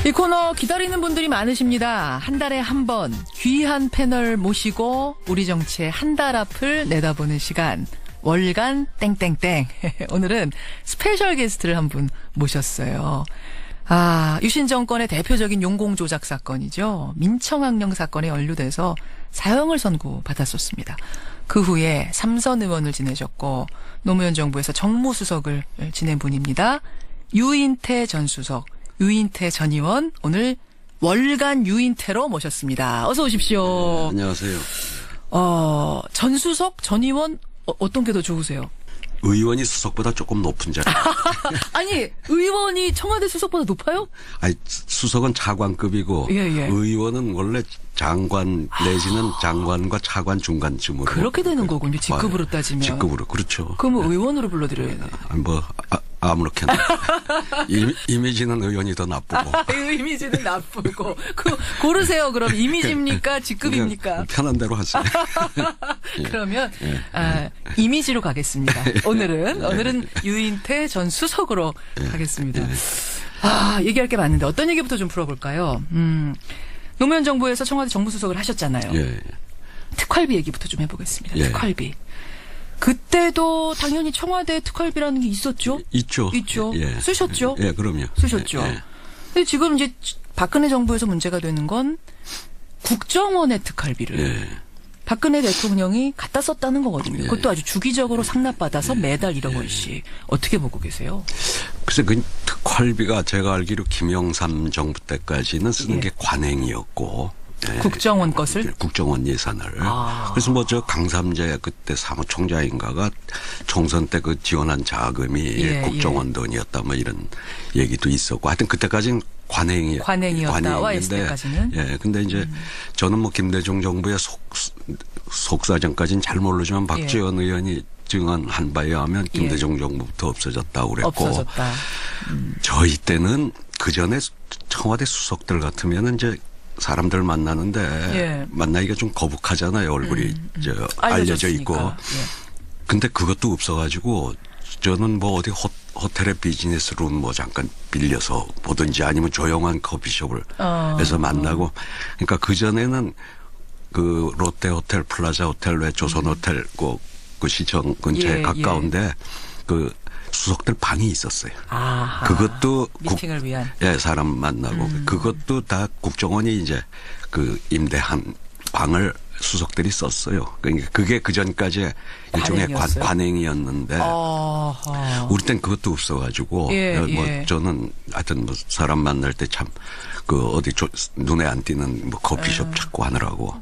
이 코너 기다리는 분들이 많으십니다. 한 달에 한 번 귀한 패널 모시고 우리 정치의 한 달 앞을 내다보는 시간. 월간 땡땡땡. 오늘은 스페셜 게스트를 한 분 모셨어요. 유신 정권의 대표적인 용공 조작 사건이죠. 민청학령 사건에 연루돼서 사형을 선고받았었습니다. 그 후에 삼선 의원을 지내셨고 노무현 정부에서 정무수석을 지낸 분입니다. 유인태 전 수석, 유인태 전 의원, 오늘 월간 유인태로 모셨습니다. 어서 오십시오. 네, 안녕하세요. 전 수석, 전 의원 어떤 게 더 좋으세요? 의원이 수석보다 조금 높은 자리. 아니, 의원이 청와대 수석보다 높아요? 아니, 수석은 차관급이고 예. 의원은 원래 장관 내지는 장관과 차관 중간쯤으로. 그렇게 되는 거군요. 직급으로 따지면. 직급으로, 그렇죠. 그럼 의원으로 불러드려야 돼요. 아무렇게나. 이미지는 의원이 더 나쁘고. 이미지는 나쁘고. 고르세요. 그럼 이미지입니까? 직급입니까? 편한 대로 하세요. 그러면 이미지로 가겠습니다. 오늘은 유인태 전 수석으로 가겠습니다. 얘기할 게 많은데 어떤 얘기부터 좀 풀어볼까요? 노무현 정부에서 청와대 정무수석을 하셨잖아요. 예. 특활비 얘기부터 좀 해보겠습니다. 예. 특활비. 그때도 당연히 청와대 특활비라는 게 있었죠? 있죠. 예. 쓰셨죠? 예, 그럼요. 쓰셨죠. 예. 근데 지금 이제 박근혜 정부에서 문제가 되는 건 국정원의 특활비를 예. 박근혜 대통령이 갖다 썼다는 거거든요. 예. 그것도 아주 주기적으로 상납받아서 매달 1억 원씩. 어떻게 보고 계세요? 글쎄, 그 특활비가 제가 알기로 김영삼 정부 때까지는 쓰는 예. 게 관행이었고. 예. 국정원 것을? 국정원 예산을. 그래서 강삼재 그때 사무총장인가가 총선 때 그 지원한 자금이 예, 국정원 돈이었다 이런 얘기도 있었고 하여튼 그때까지는 관행이었다. YS 때까지는. 예. 근데 이제 저는 김대중 정부의 속사정까지는 잘 모르지만 박지원 의원이 증언한 바에 의하면 김대중 정부부터 없어졌다고 그랬고. 없어졌다. 저희 때는 그 전에 청와대 수석들 같으면은 이제 사람들 만나는데 만나기가 좀 거북하잖아요. 얼굴이 알려져 있고. 근데 그것도 없어가지고 저는 어디 호텔의 비즈니스룸 잠깐 빌려서 보든지 아니면 조용한 커피숍을 해서 만나고. 그러니까 그 전에는 그 롯데 호텔, 플라자 호텔, 외 조선 호텔 그 시청 근처에 가까운데 그 수석들 방이 있었어요. 그것도 미팅을 위한. 사람 만나고 그것도 다 국정원이 이제 그 임대한 방을 수석들이 썼어요. 그러니까 그게 그 전까지 일종의 관행이었는데 우리 땐 그것도 없어가지고 저는 하여튼 사람 만날 때 참 그 어디 눈에 안 띄는 커피숍 찾고 하느라고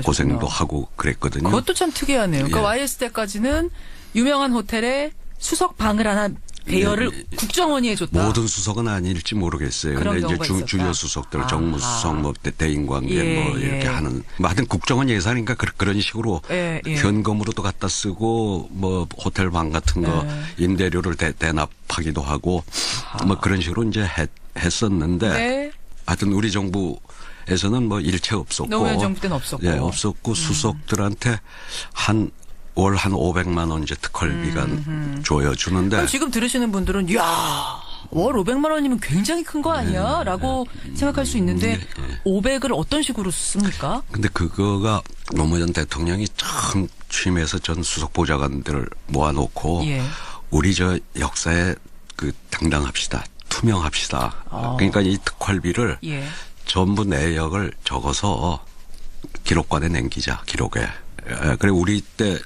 고생도 하고 그랬거든요. 그것도 참 특이하네요. 그러니까 YS 때까지는 유명한 호텔에 수석 방을 하나 대여를 국정원이 해줬다. 모든 수석은 아닐지 모르겠어요. 근데 이제 주요 수석들, 정무수석, 대인관계 이렇게 하는. 하여튼 국정원 예산이니까 그런 식으로 현금으로도 갖다 쓰고 호텔 방 같은 거 임대료를 대납하기도 하고 그런 식으로 이제 했었는데 하여튼 우리 정부에서는 일체 없었고. 노무현 정부 때는 없었고. 없었고 수석들한테 월 한 500만 원 이제 특활비가 줘주는데. 지금 들으시는 분들은 월 500만 원이면 굉장히 큰 거 아니야? 라고 생각할 수 있는데 500을 어떤 식으로 씁니까? 근데 그거가 노무현 대통령이 처음 취임해서 전 수석 보좌관들을 모아놓고 우리 역사에 당당합시다. 투명합시다. 그러니까 이 특활비를 전부 내역을 적어서 기록관에 남기자. 기록에. 그래 우리 때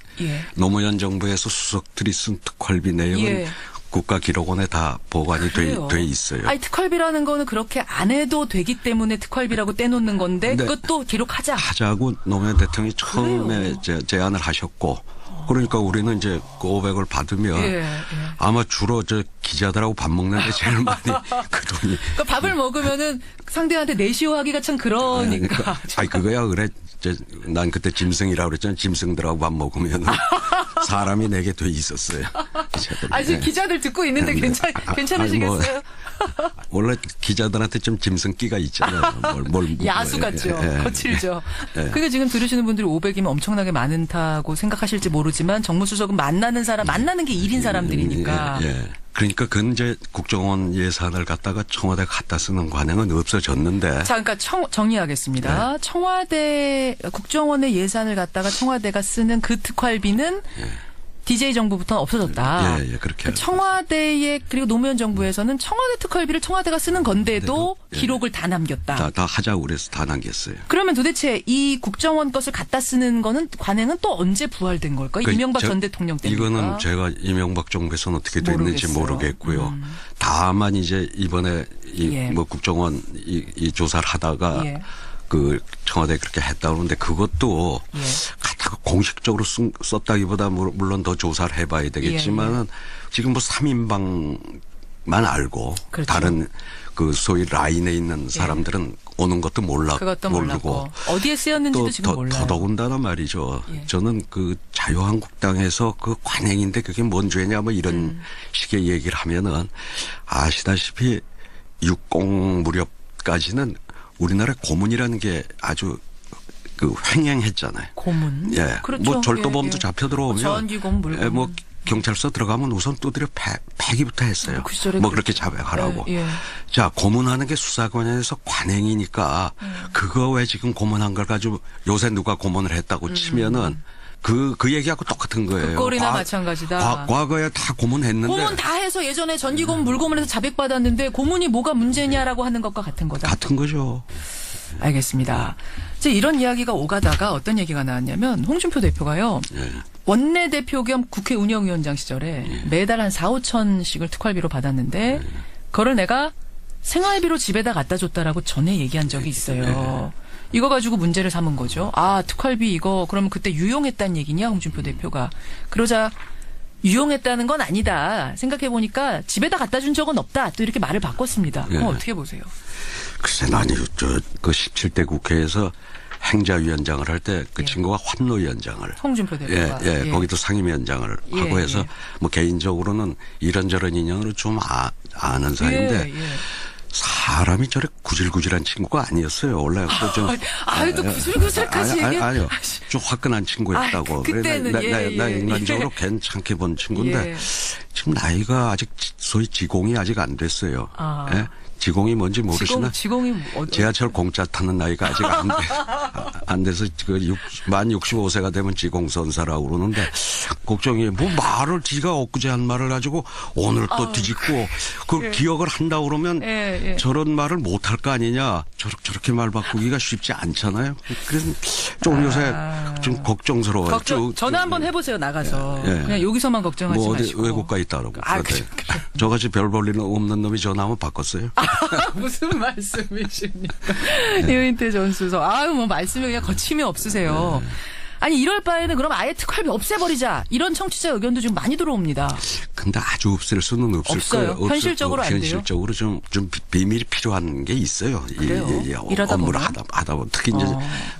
노무현 정부에서 수석들이 쓴 특활비 내용은 국가기록원에 다 보관이 돼 있어요. 특활비라는 거는 그렇게 안 해도 되기 때문에 특활비라고 떼놓는 건데 그것도 하자고 노무현 대통령이 처음에 제안을 하셨고 그러니까 우리는 이제 그 500을 받으면 아마 주로 기자들하고 밥 먹는데 제일 많이 그 돈이. 그러니까 밥을 먹으면은 상대한테 내시호하기가 참 그러니까. 그거야 그래. 난 그때 짐승이라고 그랬잖아. 짐승들하고 밥 먹으면 사람이 내게 돼 있었어요. 지금 기자들 듣고 있는데 괜찮으시겠어요? 원래 기자들한테 좀 짐승기가 있잖아요. 야수 같죠. 거칠죠. 그게 지금 들으시는 분들이 500이면 엄청나게 많다고 생각하실지 모르지만 정무수석은 만나는 게 일인 사람들이니까. 그러니까 그건 이제 국정원 예산을 갖다가 청와대 갖다 쓰는 관행은 없어졌는데. 자, 그러니까 정리하겠습니다. 네. 청와대 국정원의 예산을 갖다가 청와대가 쓰는 그 특활비는 DJ 정부부터는 없어졌다. 예, 그렇게. 청와대의 그리고 노무현 정부에서는 청와대 특활비를 청와대가 쓰는 건데도 기록을 다 남겼다. 다 하자고 그래서 다 남겼어요. 그러면 도대체 이 국정원 것을 갖다 쓰는 거는 관행은 또 언제 부활된 걸까? 그러니까 이명박 전 대통령 때입니까? 이거는 제가 이명박 정부에서는 어떻게 됐는지 모르겠고요. 다만 이제 이번에 뭐 국정원 이 조사를 하다가 그 청와대에 그렇게 했다 그러는데 그것도 갖다가 공식적으로 썼다기보다 물론 더 조사를 해봐야 되겠지만은 지금 뭐 3인방만 알고 그렇죠. 다른 그 소위 라인에 있는 사람들은 오는 것도 그것도 모르고 어디에 쓰였는지도 지금 몰라요. 더더군다나 말이죠. 저는 그 자유한국당에서 그 관행인데 그게 뭔 죄냐 뭐 이런 식의 얘기를 하면은 아시다시피 60 무렵까지는 우리나라 고문이라는 게 아주 그 횡행했잖아요. 고문? 예. 그렇죠. 뭐 절도범도 잡혀 들어오면. 전기고문, 물고문. 뭐 경찰서 들어가면 우선 두드려 패기부터 했어요. 그 시절에 뭐 그렇게 자백하라고. 예. 자, 고문하는 게 수사관에서 관행이니까 그거 왜 지금 고문한 걸 가지고 요새 누가 고문을 했다고 치면은 그 얘기하고 똑같은 거예요. 그 꼴이나 마찬가지다. 과거에 다 고문했는데. 고문 다 해서 예전에 전기고문, 물고문에서 자백받았는데 고문이 뭐가 문제냐라고 하는 것과 같은 거다. 같은 거죠. 알겠습니다. 이제 이런 이야기가 오가다가 어떤 얘기가 나왔냐면 홍준표 대표가요. 원내대표 겸 국회 운영위원장 시절에 매달 한 4, 5천씩을 특활비로 받았는데 그걸 내가 생활비로 집에다 갖다 줬다라고 전에 얘기한 적이 있어요. 이거 가지고 문제를 삼은 거죠. 아, 특활비 이거 그러면 그때 유용했다는 얘기냐 홍준표 대표가. 그러자 유용했다는 건 아니다. 생각해보니까 집에다 갖다 준 적은 없다. 또 이렇게 말을 바꿨습니다. 어떻게 보세요? 글쎄, 나는 그 17대 국회에서 행자위원장을 할 때 그 친구가 환노위원장을. 홍준표 대표가. 거기도 상임위원장을 하고 해서 뭐 개인적으로는 이런저런 인연으로 좀 아는 사이인데 사람이 저래 구질구질한 친구가 아니었어요. 원래 좀. 또 구질구질까지 얘기해. 아니요. 좀 화끈한 친구였다고. 그때는 나 인간적으로 괜찮게 본 친구인데 지금 나이가 아직 소위 지공이 아직 안 됐어요. 예? 지공이 뭔지 모르시나? 지공이 지하철 공짜 타는 나이가 아직 안 돼서 만 65세가 되면 지공선사라고 그러는데 걱정이 뭐 말을 지가 엊그제 한 말을 가지고 오늘 또 뒤집고 그걸 기억을 한다 그러면 저런 말을 못 할 거 아니냐. 저렇게 말 바꾸기가 쉽지 않잖아요. 그래서 좀 요새 좀 걱정스러워요. 전화 한번 해보세요. 나가서. 그냥 여기서만 걱정하지 뭐 마시고. 외국 가 있다 그러고. 저같이 별 볼 일 없는 놈이 전화하면 바꿨어요. 무슨 말씀이십니까? 이은태 전 수석. 뭐 말씀이 그냥 거침이 없으세요. 아니 이럴 바에는 그럼 아예 특활비 없애버리자. 이런 청취자 의견도 좀 많이 들어옵니다. 근데 아주 없앨 수는 없을 거예요. 현실적으로 안 돼요? 현실적으로 좀 비밀이 필요한 게 있어요. 일하다 업무를 하다 보면 특히 이제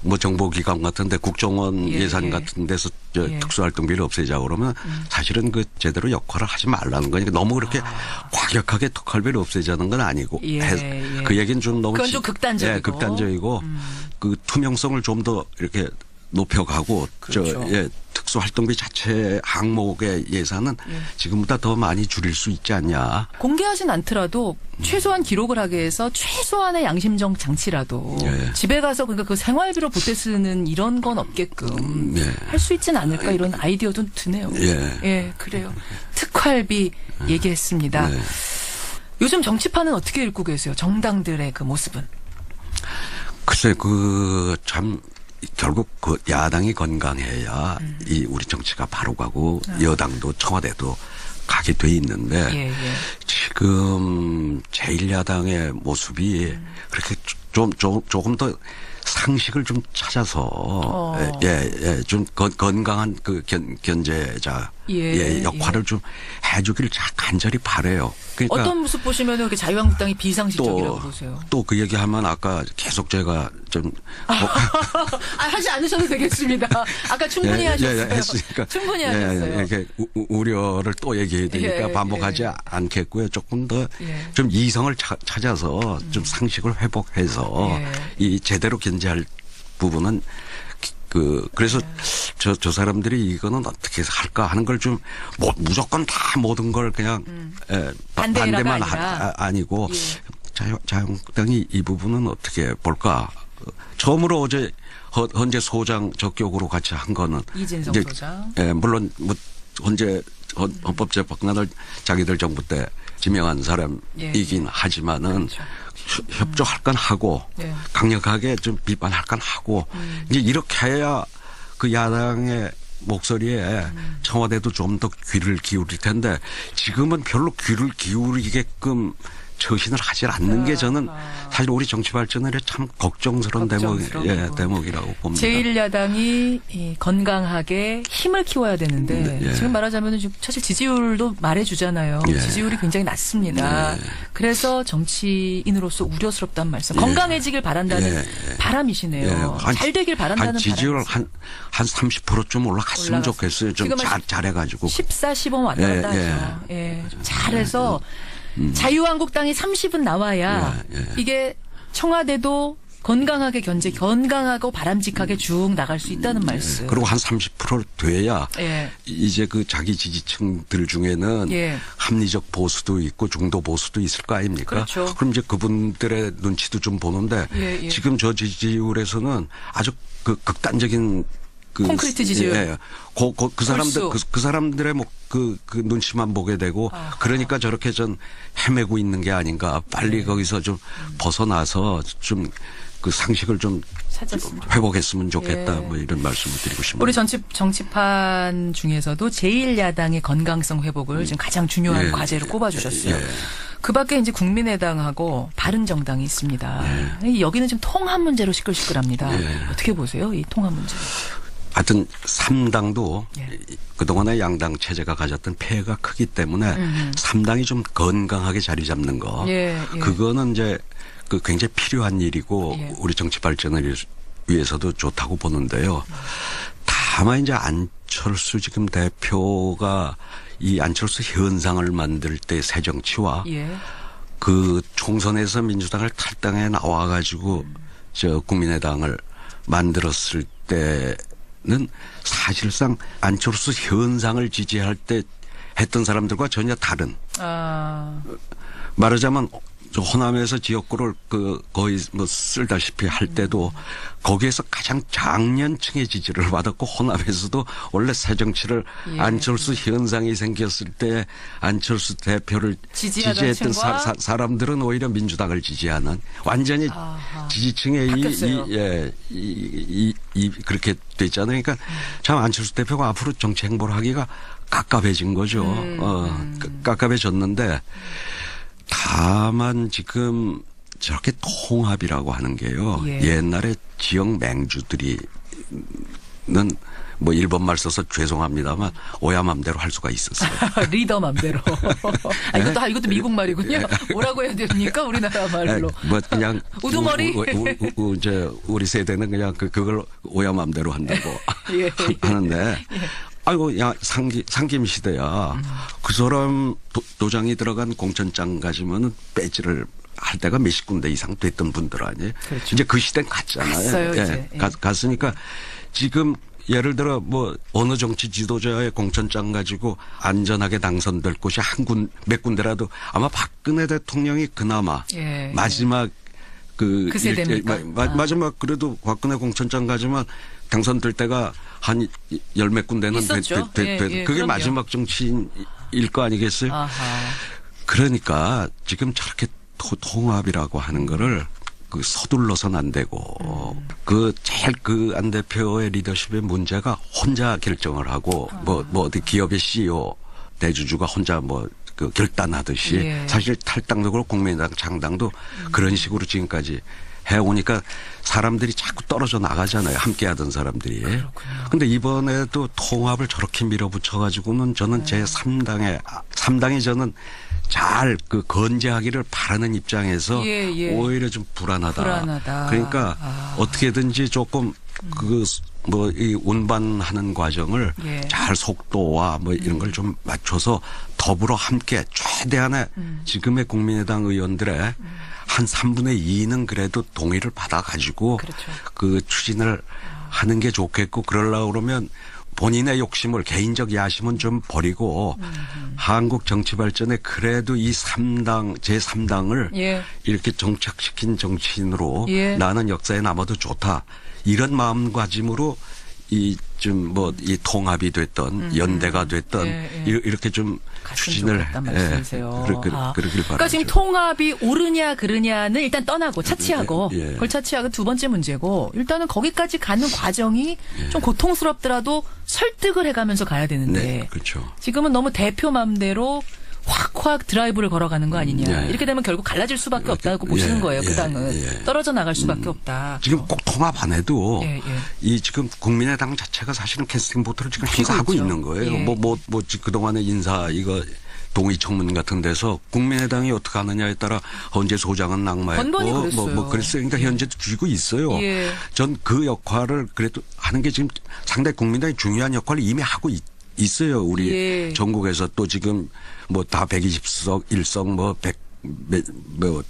뭐 정보기관 같은데 국정원 예산 같은 데서 특수활동비를 없애자 그러면 사실은 그 제대로 역할을 하지 말라는 거니까 너무 그렇게 과격하게 특활비를 없애자는 건 아니고 그 얘기는 좀 너무 그건 좀 극단적이고. 극단적이고 그 투명성을 좀 더 이렇게 높여가고 그렇죠. 특수활동비 자체 항목의 예산은 지금보다 더 많이 줄일 수 있지 않냐. 공개하진 않더라도 최소한 기록을 하게 해서 최소한의 양심적 장치라도 집에 가서 그러니까 그 생활비로 보태 쓰는 이런 건 없게끔 할 수 있진 않을까 이런 아이디어도 드네요. 그래요. 특활비 얘기했습니다. 요즘 정치판은 어떻게 읽고 계세요? 정당들의 그 모습은? 글쎄 참 결국 그 야당이 건강해야 이 우리 정치가 바로 가고 여당도 청와대도 가게 돼 있는데 지금 제1야당의 모습이 그렇게 조금 더 상식을 좀 찾아서 좀 건강한 그 견제자 역할을 좀 해주기를 간절히 바래요. 그러니까 어떤 모습 보시면 이렇게 자유한국당이 비상식적이라고 보세요? 또 그 얘기하면 아까 계속 제가 좀 하지 않으셔도 되겠습니다. 아까 충분히 하셨어요. 했으니까 충분히 하셨어요. 이렇게 우려를 또 얘기해야 되니까 반복하지 않겠고요. 조금 더 좀 이성을 찾아서 좀 상식을 회복해서 이 제대로 견제할 부분은 그래서 저 사람들이 이거는 어떻게 할까 하는 걸 좀 무조건 다 모든 걸 그냥 반대만 아니고 자유한국당이 이 부분은 어떻게 볼까. 처음으로 어제 헌재 소장 적격으로 같이 한 거는 이진성 소장. 물론 뭐 헌법재판관을 자기들 정부 때 지명한 사람이긴 하지만은 그렇죠. 협조할 건 하고 강력하게 좀 비판할 건 하고 이제 이렇게 해야 그 야당의 목소리에 청와대도 좀 더 귀를 기울일 텐데 지금은 별로 귀를 기울이게끔 처신을 하질 않는 게 저는 사실 우리 정치 발전에 참 걱정스러운 대목이라고 봅니다. 제1야당이 건강하게 힘을 키워야 되는데 지금 말하자면 사실 지지율도 말해주잖아요. 지지율이 굉장히 낮습니다. 그래서 정치인으로서 우려스럽다는 말씀. 건강해지길 바란다는 바람이시네요. 잘 되길 바란다는 지지율 한 30%좀 올라갔으면 좋겠어요. 좀 잘해가지고. 14, 15 왔다 갔다 하죠. 좀 잘해서 자유한국당이 30은 나와야 이게 청와대도 건강하게 건강하고 바람직하게 쭉 나갈 수 있다는 말씀. 그리고 한 30% 돼야 이제 그 자기 지지층들 중에는 합리적 보수도 있고 중도 보수도 있을 거 아닙니까? 그렇죠. 그럼 이제 그분들의 눈치도 좀 보는데 지금 저 지지율에서는 아주 그 극단적인 콘크리트 지지율. 그 사람들의 그 눈치만 보게 되고 그러니까 저렇게 좀 헤매고 있는 게 아닌가. 빨리 거기서 좀 벗어나서 좀 그 상식을 좀 회복했으면 좋겠다. 뭐 이런 말씀을 드리고 싶습니다. 우리 정치판 중에서도 제1야당의 건강성 회복을 지금 가장 중요한 과제로 꼽아주셨어요. 그 밖에 이제 국민의당하고 바른정당이 있습니다. 여기는 지금 통합 문제로 시끌시끌합니다. 어떻게 보세요? 이 통합 문제. 하여튼 3당도 그동안의 양당 체제가 가졌던 폐해가 크기 때문에 3당이 좀 건강하게 자리 잡는 거. 그거는 이제 그 굉장히 필요한 일이고 우리 정치 발전을 위해서도 좋다고 보는데요. 다만 이제 안철수 지금 대표가 이 안철수 현상을 만들 때 새정치와 그 총선에서 민주당을 탈당해 나와가지고 저 국민의당을 만들었을 때는 사실상 안철수 현상을 지지할 때 했던 사람들과 전혀 다른. 말하자면 저 호남에서 지역구를 거의 뭐 쓸다시피 할 때도 거기에서 가장 장년층의 지지를 받았고 호남에서도 원래 새정치를 안철수 현상이 생겼을 때 안철수 대표를 지지했던 사람들은 오히려 민주당을 지지하는 완전히 지지층의 그렇게 됐잖아요. 그러니까 참 안철수 대표가 앞으로 정치 행보를 하기가 깝깝해진 거죠. 깝깝해졌는데 다만 지금 저렇게 통합이라고 하는 게요. 옛날에 지역 맹주들이는 뭐 일본말 써서 죄송합니다만 오야 맘대로 할 수가 있었어요. 리더 맘대로. 이것도 미국 말이군요. 뭐라고 해야 됩니까? 우리나라 말로. 뭐 그냥 우두머리. 우리 세대는 그냥 그걸 오야 맘대로 한다고 하는데. 아이고, 야, 상김시대야. 그 사람 도장이 들어간 공천장 가지면은 배지를 할 때가 몇십 군데 이상 됐던 분들 아니에요. 그렇죠. 이제 그 시대는 갔잖아요. 갔어요, 이제. 갔으니까 지금 예를 들어 뭐 어느 정치 지도자의 공천장 가지고 안전하게 당선될 곳이 몇 군데라도 아마 박근혜 대통령이 그나마 마지막 그 마지막 그래도 박근혜 공천장 가지만 당선될 때가 한 열 몇 군데는 그게 그럼요. 마지막 정치인일 거 아니겠어요? 그러니까 지금 저렇게 통합이라고 하는 거를 서둘러서는 안 되고 제일 안 대표의 리더십의 문제가 혼자 결정을 하고 뭐 어디 기업의 CEO 대주주가 혼자 결단하듯이 사실 탈당도 그렇고 국민의당 창당도 그런 식으로 지금까지 해오니까 사람들이 자꾸 떨어져 나가잖아요. 함께하던 사람들이. 그런데 이번에도 통합을 저렇게 밀어붙여가지고는 저는 제 3당이 저는 잘 건재하기를 바라는 입장에서 오히려 좀 불안하다. 그러니까 어떻게든지 조금 이 운반하는 과정을 잘 속도와 이런 걸 좀 맞춰서 더불어 함께 최대한의 지금의 국민의당 의원들의 한 3분의 2는 그래도 동의를 받아가지고 그렇죠. 그 추진을 하는 게 좋겠고 그러려고 그러면 본인의 욕심을 개인적 야심은 좀 버리고 한국 정치 발전에 그래도 이 3당 제3당을 예. 이렇게 정착시킨 정치인으로 예. 나는 역사에 남아도 좋다. 이런 마음가짐으로 이 통합이 됐던 연대가 됐던 예, 예. 이렇게 좀 추진을 말씀이세요. 그러길 바라죠. 그러니까 지금 통합이 옳으냐 그르냐는 일단 떠나고 차치하고 예. 그걸 차치하고 두 번째 문제고 일단은 거기까지 가는 과정이 좀 고통스럽더라도 설득을 해가면서 가야 되는데 네, 그렇죠. 지금은 너무 대표 맘대로 확 드라이브를 걸어가는 거 아니냐. 예. 이렇게 되면 결국 갈라질 수밖에 없다고 보시는 거예요. 그 당은. 떨어져 나갈 수밖에 없다. 지금 꼭 통합 안 해도 예, 예. 이 지금 국민의당 자체가 사실은 캐스팅 보트를 지금 피고 행사하고 있죠. 있는 거예요. 예. 그동안의 인사 이거 동의 청문 같은 데서 국민의당이 어떻게 하느냐에 따라 헌재 소장은 낙마했고 번번이 그랬어요. 그랬어요. 그러니까 현재도 쥐고 있어요. 예. 전 그 역할을 그래도 하는 게 지금 상당히 국민당이 중요한 역할을 이미 하고 있어요. 우리 예. 전국에서 또 지금 다 120석, 1석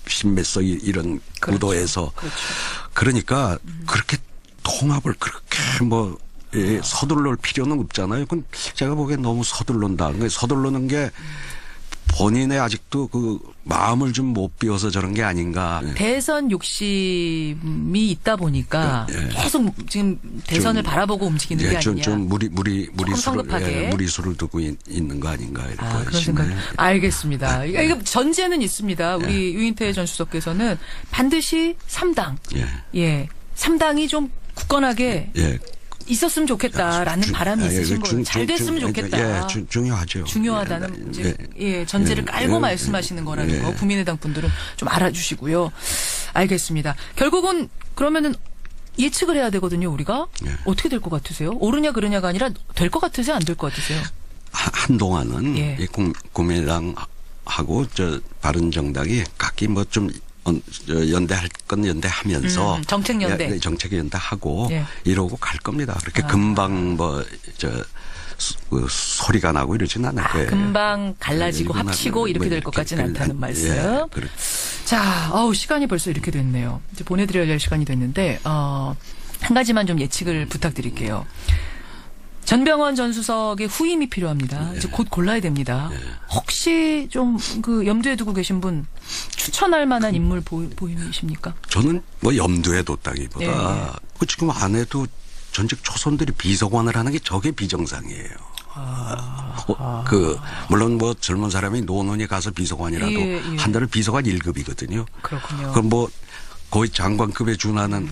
10몇 석 이런 그렇죠. 구도에서 그렇죠. 그러니까 그렇게 통합을 그렇게 서둘러올 필요는 없잖아요. 그건 제가 보기엔 너무 서둘른다. 서둘르는 게 본인의 아직도 그 마음을 좀 못 비워서 저런 게 아닌가. 대선 욕심이 있다 보니까 예. 계속 지금 대선을 바라보고 움직이는 게 아니냐. 좀 성급하게. 무리수를 두고 있는 거 아닌가 이렇게 그런 생각. 알겠습니다. 이거 전제는 있습니다. 우리 유인태 전 수석께서는 반드시 3당. 예. 3당이 좀 굳건하게 있었으면 좋겠다라는 바람이 있으신 거예요. 잘 됐으면 좋겠다. 중요하죠. 중요하다는 전제를 깔고 말씀하시는 거라는 거 국민의당 분들은 좀 알아주시고요. 알겠습니다. 결국은 그러면은 예측을 해야 되거든요. 우리가 어떻게 될 것 같으세요? 오르냐 그르냐가 아니라 될 것 같으세요? 안 될 것 같으세요? 한동안은 국민의당하고 바른정당이 각기 좀 연대할 건 연대하면서 정책 연대, 정책 연대하고 이러고 갈 겁니다. 그렇게 금방 소리가 나고 이러지는 않을 거예요. 금방 갈라지고 합치고 이렇게 될 것 같지는 않다는 말씀. 자, 시간이 벌써 이렇게 됐네요. 이제 보내드려야 될 시간이 됐는데 한 가지만 좀 예측을 부탁드릴게요. 전병헌 전 수석의 후임이 필요합니다. 이제 곧 골라야 됩니다. 혹시 좀 염두에 두고 계신 분 추천할 만한 인물 보이십니까? 저는 염두에 뒀다기보다 지금 안 해도 전직 초선들이 비서관을 하는 게 저게 비정상이에요. 물론 젊은 사람이 노원에 가서 비서관이라도 한 달에 비서관 1급이거든요. 그렇군요. 그럼 거의 장관급에 준하는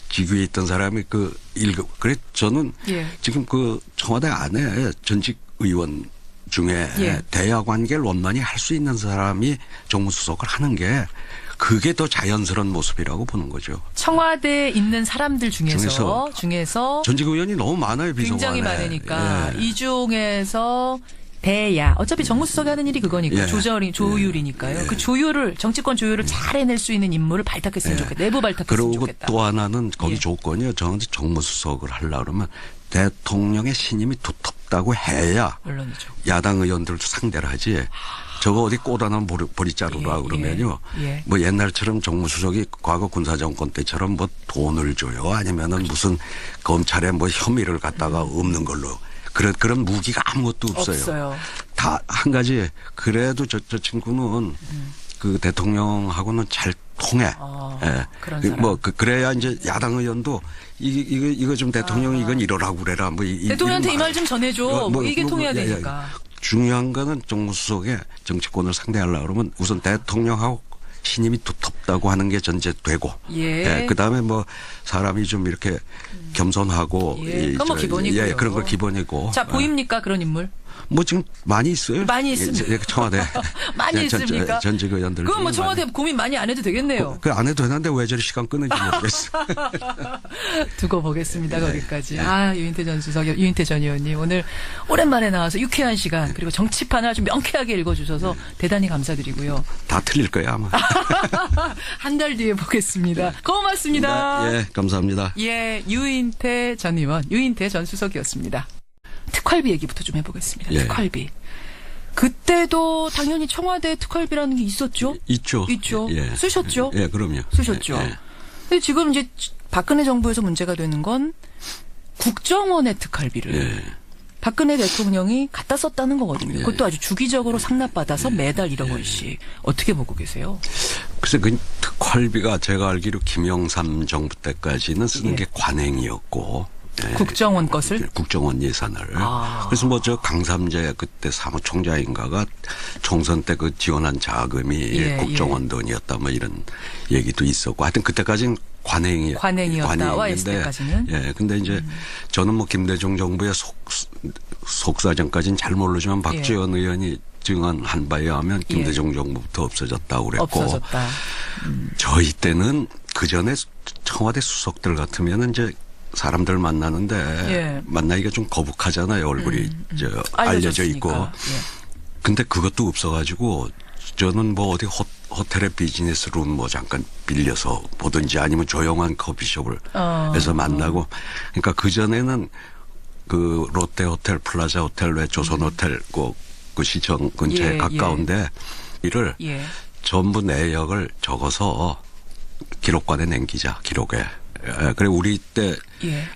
직위에 있던 사람이 1급. 그래 저는 지금 청와대 안에 전직 의원 중에 대야 관계를 원만히 할 수 있는 사람이 정무수석을 하는 게 그게 더 자연스러운 모습이라고 보는 거죠. 청와대에 있는 사람들 중에서 전직 의원이 너무 많아요. 비서관에. 굉장히 많으니까 이 중에서 대야 어차피 정무수석이 하는 일이 그거니까 조율이니까요. 그 정치권 조율을 잘 해낼 수 있는 인물을 발탁했으면 좋겠다. 내부 발탁했으면 좋겠다. 그리고 또 하나는 거기 조건이요. 저는 정무수석을 하려고 그러면 대통령의 신임이 두텁다고 해야 물론이죠. 야당 의원들도 상대를 하지. 저거 어디 꽂아놓은 보리자루라 그러면요. 옛날처럼 정무수석이 과거 군사정권 때처럼 돈을 줘요. 아니면은 무슨 검찰에 혐의를 갖다가 없는 걸로. 그런 무기가 아무것도 없어요. 다 한 가지 그래도 저 친구는 그 대통령하고는 잘 통해. 그런 사람. 그래야 이제 야당 의원도 이거 좀 대통령 이건 이러라고 그래라. 대통령한테 이 말 좀 전해줘. 이게 통해야 되니까. 중요한 거는 정무수석의 정치권을 상대하려고 그러면 우선 대통령하고 신임이 두텁다고 하는 게 전제되고, 그다음에 사람이 좀 이렇게 겸손하고, 그건 기본이고요. 그런 거 기본이고. 자, 보입니까 그런 인물? 지금 많이 있어요. 많이 있습니다. 청와대. 많이 있습니까? 전직 의원들. 그건 청와대 고민 많이 안 해도 되겠네요. 안 해도 되는데 왜 저리 시간 끊는지 모르겠어. 두고 보겠습니다. 거기까지. 유인태 전 수석, 유인태 전 의원님 오늘 오랜만에 나와서 유쾌한 시간 그리고 정치판을 아주 명쾌하게 읽어주셔서 대단히 감사드리고요. 다 틀릴 거예요 아마. 한 달 뒤에 보겠습니다. 고맙습니다. 감사합니다. 유인태 전 의원, 유인태 전 수석이었습니다. 특활비 얘기부터 좀 해보겠습니다. 특활비. 그때도 당연히 청와대 특활비라는 게 있었죠? 있죠. 예. 쓰셨죠? 예, 그럼요. 쓰셨죠. 예. 근데 지금 이제 박근혜 정부에서 문제가 되는 건 국정원의 특활비를 예. 박근혜 대통령이 갖다 썼다는 거거든요. 예. 그것도 아주 주기적으로 상납받아서 매달 1억 원씩. 어떻게 보고 계세요? 글쎄, 그 특활비가 제가 알기로 김영삼 정부 때까지는 쓰는 예. 게 관행이었고. 예. 국정원 것을? 국정원 예산을. 아. 그래서 뭐 저 강삼재 그때 사무총장인가가 총선 때 그 지원한 자금이 예, 국정원 돈이었다 뭐 이런 얘기도 있었고 하여튼 그때까지는 관행이었다. YS 때까지는. 예. 근데 이제 저는 뭐 김대중 정부의 속사정까지는 잘 모르지만 박지원 의원이 증언한 바에 의하면 김대중 정부부터 없어졌다고 그랬고. 없어졌다. 저희 때는 그 전에 청와대 수석들 같으면은 이제 사람들 만나는데 만나기가 좀 거북하잖아요. 얼굴이 알려져 있고. 근데 그것도 없어가지고 저는 뭐 어디 호텔의 비즈니스룸 뭐 잠깐 빌려서 보든지 아니면 조용한 커피숍을 해서 만나고. 그러니까 그 전에는 그 롯데 호텔, 플라자 호텔, 외 조선 호텔 그 시청 근처에 가까운데 이를 전부 내역을 적어서 기록관에 남기자, 기록에. 그래 우리 때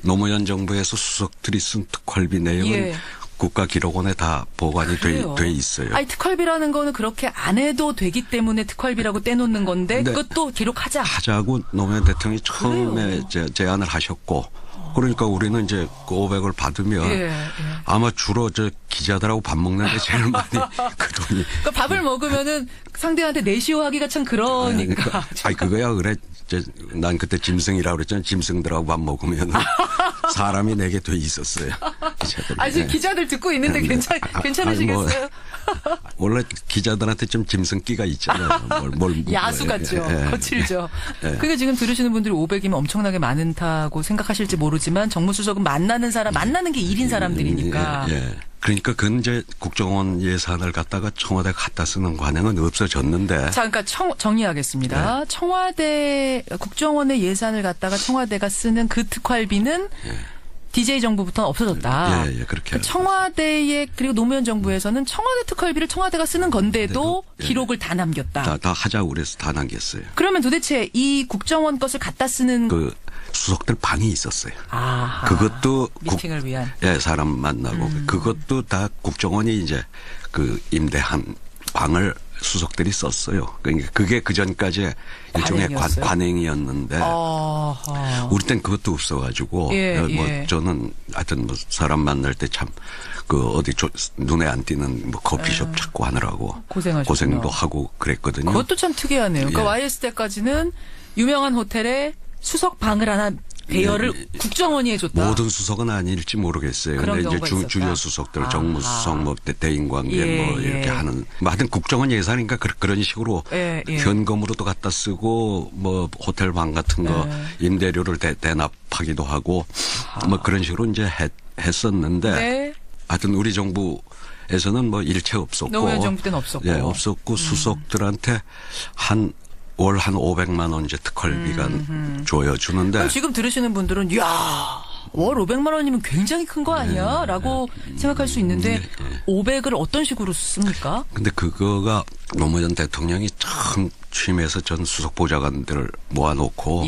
노무현 정부에서 수석들이 쓴 특활비 내용은 국가기록원에 다 보관이 돼 있어요. 아니 특활비라는 거는 그렇게 안 해도 되기 때문에 특활비라고 떼놓는 건데 그것도 기록하자. 하자고 노무현 대통령이 처음에 제안을 하셨고 그러니까 우리는 이제 그 500을 받으면 아마 주로 저 기자들하고 밥 먹는데 제일 많이 그 돈이. 그러니까 밥을 먹으면은 상대한테 내시호하기가 참 그러니까. 아니 그거야 그래. 난 그때 짐승이라고 그랬잖아. 짐승들하고 밥 먹으면 사람이 내게 돼 있었어요. 아 지금 기자들 듣고 있는데 괜찮으시겠어요? 원래 기자들한테 좀 짐승기가 있잖아요. 야수 같죠. 거칠죠. 그게 지금 들으시는 분들이 500이면 엄청나게 많다고 생각하실지 모르지만 정무수석은 만나는 사람, 만나는 게 일인 사람들이니까. 그러니까 그 이제 국정원 예산을 갖다가 청와대 갖다 쓰는 관행은 없어졌는데. 자, 그러니까 정리하겠습니다. 청와대 국정원의 예산을 갖다가 청와대가 쓰는 그 특활비는 DJ 정부부터는 없어졌다. 그렇게. 청와대의 그리고 노무현 정부에서는 청와대 특활비를 청와대가 쓰는 건데도 기록을 다 남겼다. 다 하자고 그래서 다 남겼어요. 그러면 도대체 이 국정원 것을 갖다 쓰는 그 수석들 방이 있었어요. 아하. 그것도 미팅을 위한. 사람 만나고 그것도 다 국정원이 이제 그 임대한 방을 수석들이 썼어요. 그러니까 그게 그 전까지 일종의 관행이었는데 우리 땐 그것도 없어가지고 뭐 저는 하여튼 뭐 사람 만날 때 참 그 어디 눈에 안 띄는 뭐 커피숍 찾고 하느라고 고생도 하고 그랬거든요. 그것도 참 특이하네요. 그러니까 YS 때까지는 유명한 호텔에 수석 방을 하나 대여를 국정원이 해줬다. 모든 수석은 아닐지 모르겠어요. 근데 이제 주요 수석들, 정무수석, 뭐 대인관계 뭐 이렇게 하는. 뭐 하여튼 국정원 예산이니까 그런 식으로 현금으로도 갖다 쓰고 뭐 호텔 방 같은 거 임대료를 대납하기도 하고 뭐 그런 식으로 이제 했었는데 하여튼 우리 정부에서는 뭐 일체 없었고. 노무현 정부 때는 없었고. 없었고 수석들한테 월 한 500만 원 이제 특활비가 줘주는데. 지금 들으시는 분들은 이야 월 500만 원이면 굉장히 큰 거 아니야? 라고 생각할 수 있는데 500을 어떤 식으로 씁니까? 근데 그거가 노무현 대통령이 처음 취임해서 전 수석 보좌관들을 모아놓고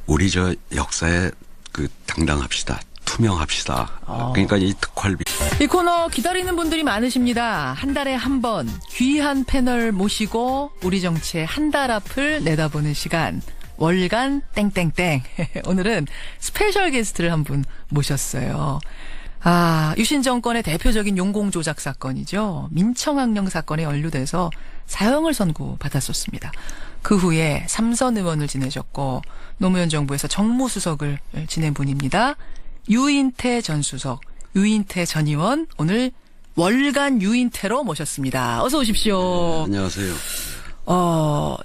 우리 저 역사에 그 당당합시다. 투명합시다. 그러니까 이 특활비. 이 코너 기다리는 분들이 많으십니다. 한 달에 한 번 귀한 패널 모시고 우리 정치의 한 달 앞을 내다보는 시간. 월간 땡땡땡. 오늘은 스페셜 게스트를 한 분 모셨어요. 유신 정권의 대표적인 용공 조작 사건이죠. 민청학령 사건에 연루돼서 사형을 선고받았었습니다. 그 후에 삼선 의원을 지내셨고 노무현 정부에서 정무수석을 지낸 분입니다. 유인태 전 수석, 유인태 전 의원 오늘 월간 유인태로 모셨습니다. 어서 오십시오. 안녕하세요.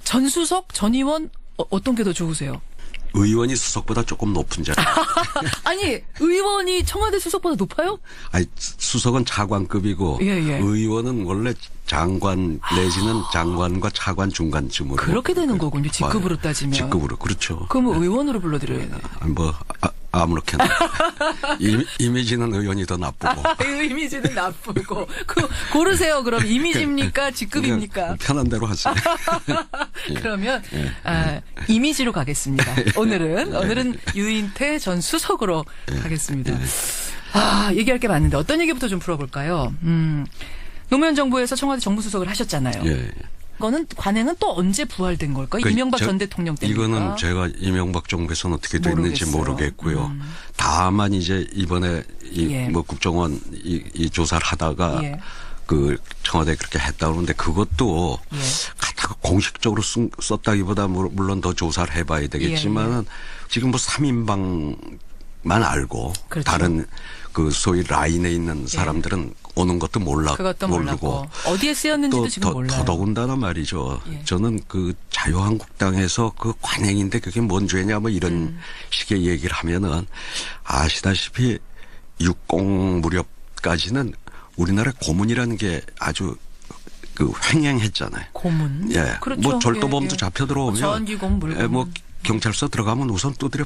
전 수석, 전 의원 어떤 게 더 좋으세요? 의원이 수석보다 조금 높은 자리. 아니 의원이 청와대 수석보다 높아요? 아니 수석은 차관급이고 의원은 원래 장관 내지는 장관과 차관 중간쯤으로. 그렇게 되는 거군요. 직급으로 따지면. 직급으로 그렇죠. 그럼 의원으로 불러드려야 돼요. 뭐 아무렇게나. 이미지는 의원이 더 나쁘고. 이미지는 나쁘고. 고르세요. 그럼 이미지입니까? 직급입니까? 편한 대로 하세요. 그러면 이미지로 가겠습니다. 오늘은 유인태 전 수석으로 가겠습니다. 얘기할 게 많은데 어떤 얘기부터 좀 풀어볼까요? 노무현 정부에서 청와대 정무수석을 하셨잖아요. 예. 이거는 관행은 또 언제 부활된 걸까요? 이명박 전 대통령 때입니까? 이거는 제가 이명박 정부에서는 어떻게 됐는지 모르겠고요. 다만 이제 이번에 뭐 국정원 이 조사를 하다가 그 청와대에 그렇게 했다 그러는데 그것도 갖다가 공식적으로 썼다기보다 물론 더 조사를 해봐야 되겠지만은 지금 뭐 3인방만 알고 그렇죠. 다른 그 소위 라인에 있는 사람들은 오는 것도 모르고 어디에 쓰였는지도 지금 몰라요. 더더군다나 말이죠. 저는 그 자유한국당에서 그 관행인데 그게 뭔 죄냐 뭐 이런 식의 얘기를 하면은 아시다시피 60 무렵까지는 우리나라 고문이라는 게 아주 그 횡행했잖아요. 고문? 예. 그렇죠. 뭐 절도범도 잡혀 들어오면 전기고문, 물고문. 뭐 경찰서 들어가면 우선 두드려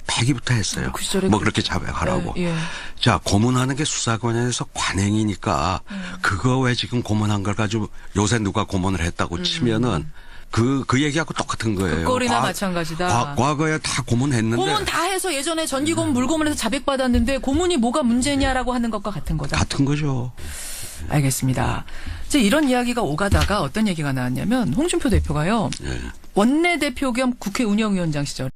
패기부터 했어요. 뭐 그렇게 자백하라고. 자, 고문하는 게 수사관에서 관행이니까 그거 왜 지금 고문한 걸 가지고 요새 누가 고문을 했다고 치면은 그 얘기하고 똑같은 거예요. 그 꼴이나 마찬가지다. 과거에 다 고문했는데. 고문 다 해서 예전에 전기고문, 물고문에서 자백받았는데 고문이 뭐가 문제냐라고 하는 것과 같은 거다. 같은 거죠. 알겠습니다. 이제 이런 이야기가 오가다가 어떤 얘기가 나왔냐면 홍준표 대표가요. 원내대표 겸 국회 운영위원장 시절